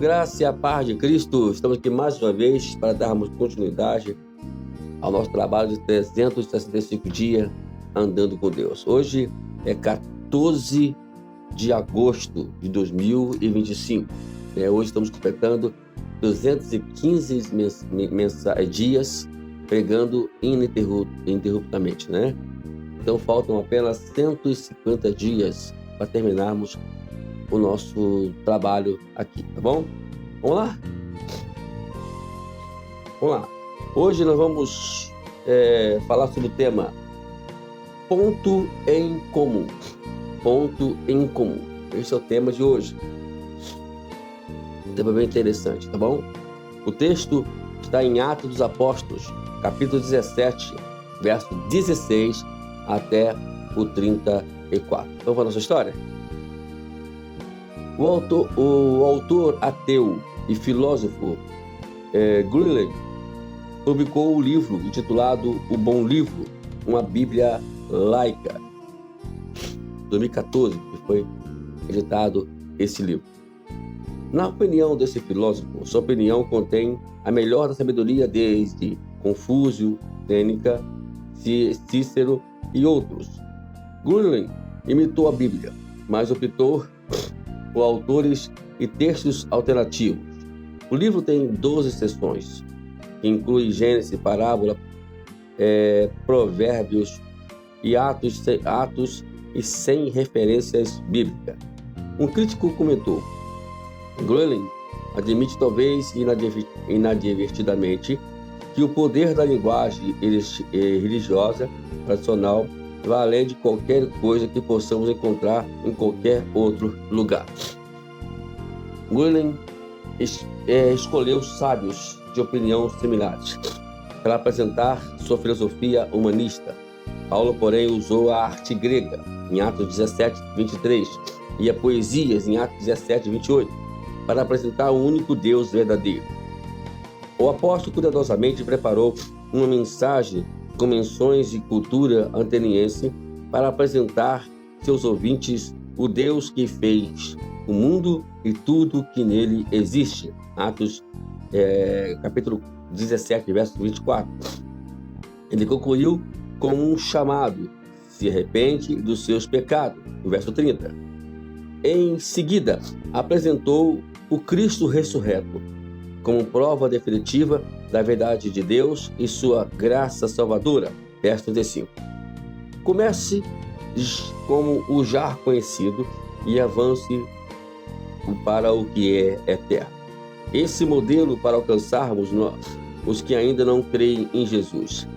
graça e a paz de Cristo. Estamos aqui mais uma vez para darmos continuidade ao nosso trabalho de 365 dias andando com Deus. Hoje é 14 de agosto de 2025. Hoje estamos completando 215 dias pregando ininterruptamente, né? Então faltam apenas 150 dias para terminarmos o nosso trabalho aqui, tá bom? Vamos lá? Vamos lá. Hoje nós vamos falar sobre o tema ponto em comum. Ponto em comum. Esse é o tema de hoje. Um tema bem interessante, tá bom? O texto está em Atos dos Apóstolos, capítulo 17, verso 16 até o 34. Então vamos à nossa história? O autor ateu e filósofo Greenleaf publicou o livro intitulado O Bom Livro, uma Bíblia laica, 2014, que foi editado esse livro. Na opinião desse filósofo, sua opinião contém a melhor da sabedoria desde Confúcio, Sêneca, Cícero e outros. Greenleaf imitou a Bíblia, mas optou por autores e textos alternativos. O livro tem 12 seções, que inclui Gênesis, Parábola, Provérbios e Atos e 100 referências bíblicas. Um crítico comentou: Greenleaf admite, talvez inadvertidamente, que o poder da linguagem religiosa tradicional vai além de qualquer coisa que possamos encontrar em qualquer outro lugar. Greenleaf escolheu sábios de opinião similares para apresentar sua filosofia humanista. Paulo, porém, usou a arte grega em Atos 17, 23 e a poesias em Atos 17, 28 para apresentar o único Deus verdadeiro. O apóstolo cuidadosamente preparou uma mensagem com menções de cultura ateniense para apresentar seus ouvintes o Deus que fez o mundo e tudo que nele existe. Atos capítulo 17, verso 24. Ele concluiu com um chamado: se arrepende dos seus pecados, no verso 30. Em seguida, apresentou o Cristo ressurreto como prova definitiva da verdade de Deus e sua graça salvadora, verso 35. Comece como o já conhecido e avance para o que é eterno. Esse modelo para alcançarmos os que ainda não creem em Jesus.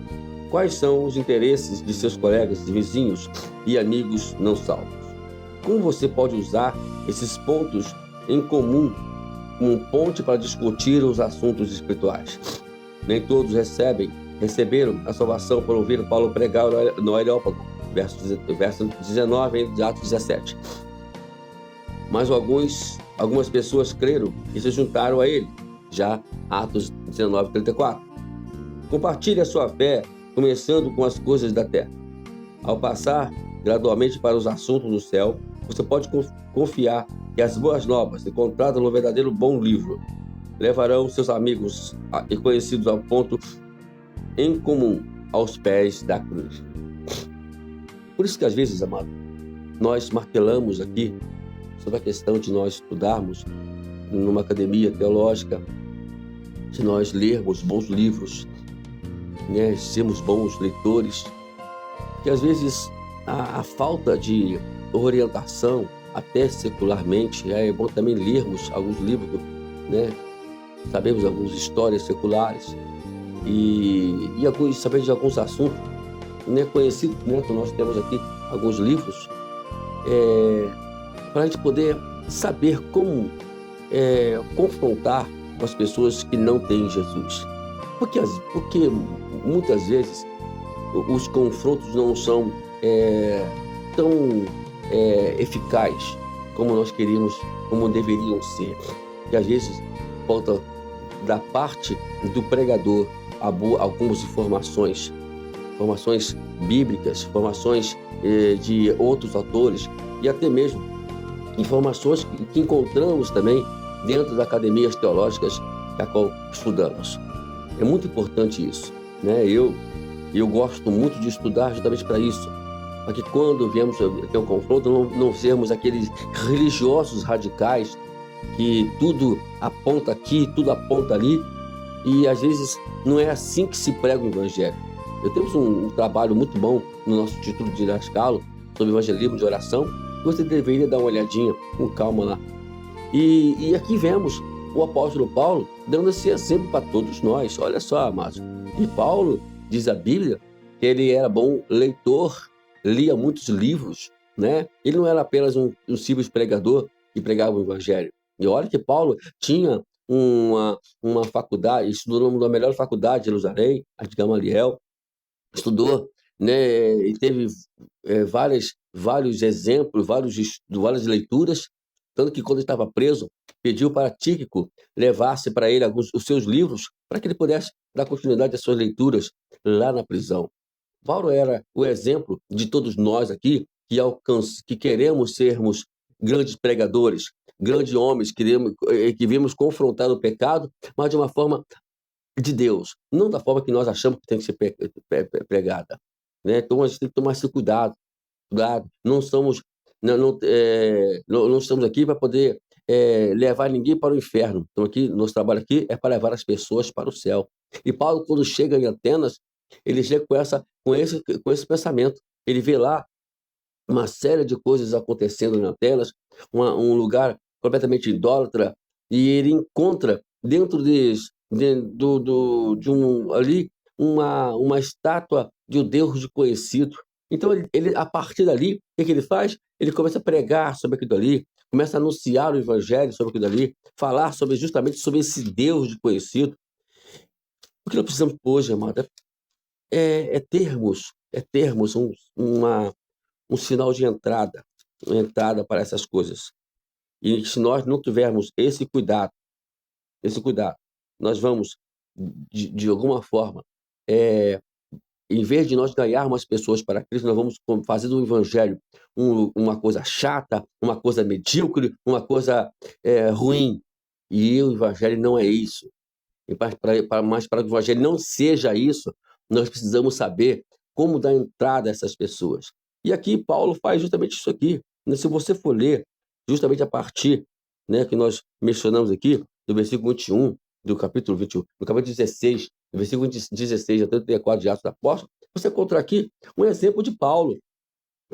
Quais são os interesses de seus colegas, vizinhos e amigos não salvos? Como você pode usar esses pontos em comum como ponte para discutir os assuntos espirituais? Nem todos receberam a salvação por ouvir Paulo pregar no Areópago, verso 19 de Atos 17. Mas algumas pessoas creram e se juntaram a ele, já Atos 19, 34. Compartilhe a sua fé, começando com as coisas da terra. Ao passar gradualmente para os assuntos do céu, você pode confiar que as boas novas, encontradas no verdadeiro bom livro, levarão seus amigos e conhecidos ao ponto em comum, aos pés da cruz. Por isso que às vezes, amado, nós martelamos aqui sobre a questão de nós estudarmos numa academia teológica, de nós lermos bons livros, né, sermos bons leitores, que às vezes a falta de orientação, até secularmente, é bom também lermos alguns livros, né, sabemos algumas histórias seculares e sabemos de alguns assuntos, né, conhecidos, né, que nós temos aqui alguns livros, para a gente poder saber como confrontar com as pessoas que não têm Jesus. Porque muitas vezes os confrontos não são tão eficazes como nós queríamos, como deveriam ser. E às vezes falta da parte do pregador algumas informações bíblicas, informações de outros autores e até mesmo informações que encontramos também dentro das academias teológicas que a qual estudamos. É muito importante isso, né? Eu gosto muito de estudar justamente para isso, para que quando viemos ter um confronto, não sermos aqueles religiosos radicais que tudo aponta aqui, tudo aponta ali, e às vezes não é assim que se prega o evangelho. Eu temos um trabalho muito bom no nosso Instituto de Lascalo sobre evangelismo de oração. Você deveria dar uma olhadinha com calma lá. E aqui vemos o apóstolo Paulo dando esse exemplo para todos nós. Olha só, amados. E Paulo, diz a Bíblia, que ele era bom leitor, lia muitos livros, né? Ele não era apenas um simples pregador que pregava o evangelho. E olha que Paulo tinha uma faculdade, estudou numa melhor faculdade de Jerusalém, a de Gamaliel, estudou, né? E teve vários exemplos, várias leituras, tanto que quando ele estava preso, pediu para Tíquico levasse para ele os seus livros, para que ele pudesse dar continuidade às suas leituras lá na prisão. Paulo era o exemplo de todos nós aqui que queremos sermos grandes pregadores, grandes homens, que vimos confrontar o pecado, mas de uma forma de Deus, não da forma que nós achamos que tem que ser pregada, né? Então a gente tem que tomar esse cuidado. Não somos, não estamos aqui para poder levar ninguém para o inferno. Então aqui, nosso trabalho aqui é para levar as pessoas para o céu. E Paulo, quando chega em Atenas, ele chega com esse pensamento. Ele vê lá uma série de coisas acontecendo em Atenas, um lugar completamente idólatra, e ele encontra dentro ali uma estátua de um Deus desconhecido. Então, a partir dali, o que ele faz? Ele começa a pregar sobre aquilo ali, começa a anunciar o evangelho sobre aquilo ali, falar justamente sobre esse Deus desconhecido. O que nós precisamos hoje, amada, é termos um sinal de entrada para essas coisas. E se nós não tivermos esse cuidado, nós vamos, de alguma forma, em vez de nós ganharmos as pessoas para Cristo, nós vamos fazer do evangelho uma coisa chata, uma coisa medíocre, uma coisa ruim. E o evangelho não é isso. Mas para que o evangelho não seja isso, nós precisamos saber como dar entrada a essas pessoas. E aqui Paulo faz justamente isso aqui. Se você for ler justamente a partir, né, que nós mencionamos aqui, do versículo 21, do capítulo 21, do capítulo 16, do versículo 16 até 34 de Atos do Apóstolo, você encontra aqui um exemplo de Paulo,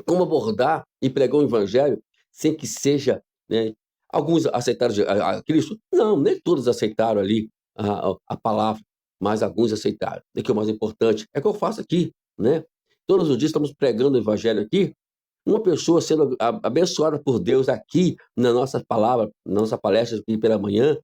como abordar e pregar o evangelho sem que seja, né, alguns aceitaram a Cristo? Não, nem todos aceitaram ali a palavra, mas alguns aceitaram. E que o mais importante é que eu faço aqui, né? Todos os dias estamos pregando o evangelho aqui, uma pessoa sendo abençoada por Deus aqui na nossa palavra, na nossa palestra aqui pela manhã,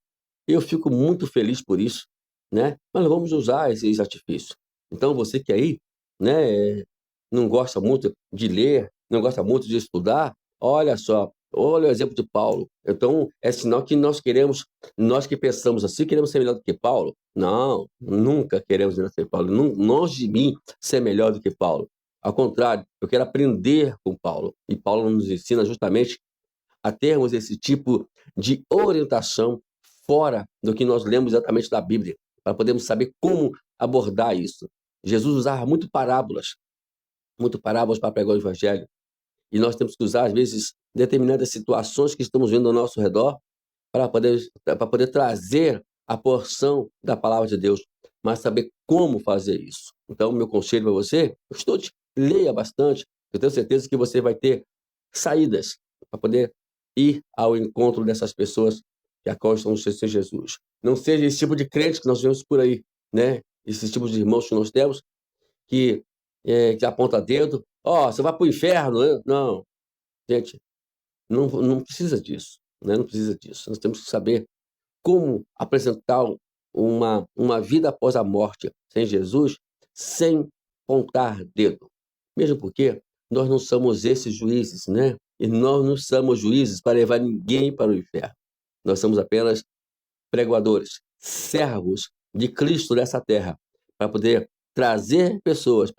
eu fico muito feliz por isso, né? Mas vamos usar esses artifícios. Então, você que aí, né, não gosta muito de ler, não gosta muito de estudar, olha só, olha o exemplo de Paulo. Então, é sinal que nós que pensamos assim, queremos ser melhor do que Paulo? Não, nunca queremos ser melhor do que Paulo. Longe de mim ser melhor do que Paulo. Ao contrário, eu quero aprender com Paulo. E Paulo nos ensina justamente a termos esse tipo de orientação fora do que nós lemos exatamente da Bíblia, para podermos saber como abordar isso. Jesus usava muito parábolas para pregar o evangelho. E nós temos que usar, às vezes, determinadas situações que estamos vendo ao nosso redor para poder trazer a porção da palavra de Deus, mas saber como fazer isso. Então, meu conselho para você, estude, leia bastante. Eu tenho certeza que você vai ter saídas para poder ir ao encontro dessas pessoas que acostam no Senhor Jesus. Não seja esse tipo de crente que nós vemos por aí, né? Esses tipos de irmãos que nós temos, que aponta dedo. Você vai para o inferno, né? Não, gente, não precisa disso, né? Não precisa disso. Nós temos que saber como apresentar uma vida após a morte sem Jesus, sem apontar dedo. Mesmo porque nós não somos esses juízes, né? E nós não somos juízes para levar ninguém para o inferno. Nós somos apenas pregadores, servos de Cristo nessa terra, para poder trazer pessoas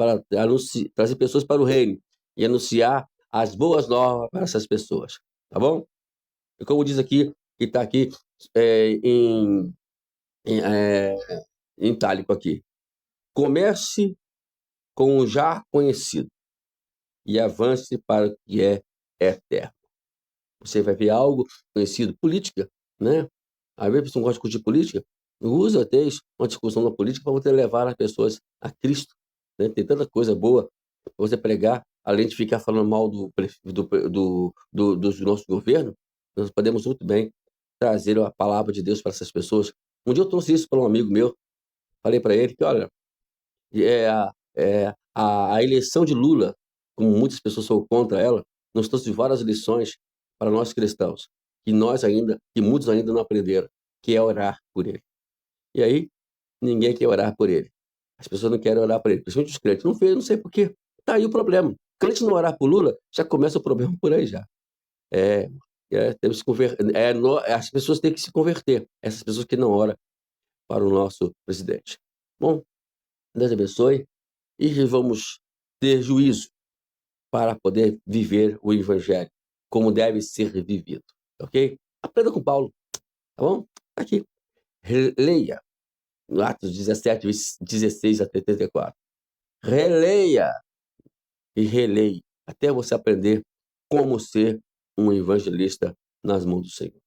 trazer pessoas para o reino e anunciar as boas novas para essas pessoas, tá bom? E como diz aqui, que está aqui em, em itálico aqui. Comece com o já conhecido e avance para o que é eterno. Você vai ver algo conhecido, política, né? Às vezes você não gosta de discutir política, usa até uma discussão da política para você levar as pessoas a Cristo, né? Tem tanta coisa boa para você pregar, além de ficar falando mal do nosso governo, nós podemos muito bem trazer a palavra de Deus para essas pessoas. Um dia eu trouxe isso para um amigo meu, falei para ele que, olha, a eleição de Lula, como muitas pessoas são contra ela, nos trouxe várias lições para nós cristãos, que muitos ainda não aprenderam, que é orar por ele. E aí, ninguém quer orar por ele. As pessoas não querem orar por ele, principalmente os crentes. Não fez, não sei por quê. Tá aí o problema. Crente não orar por Lula, já começa o problema por aí já. É, temos que as pessoas têm que se converter. Essas pessoas que não oram para o nosso presidente. Bom, Deus abençoe e vamos ter juízo para poder viver o evangelho como deve ser vivido, ok? Aprenda com Paulo, tá bom? Aqui, leia Atos 17, 16 a 34. Releia e releia até você aprender como ser um evangelista nas mãos do Senhor.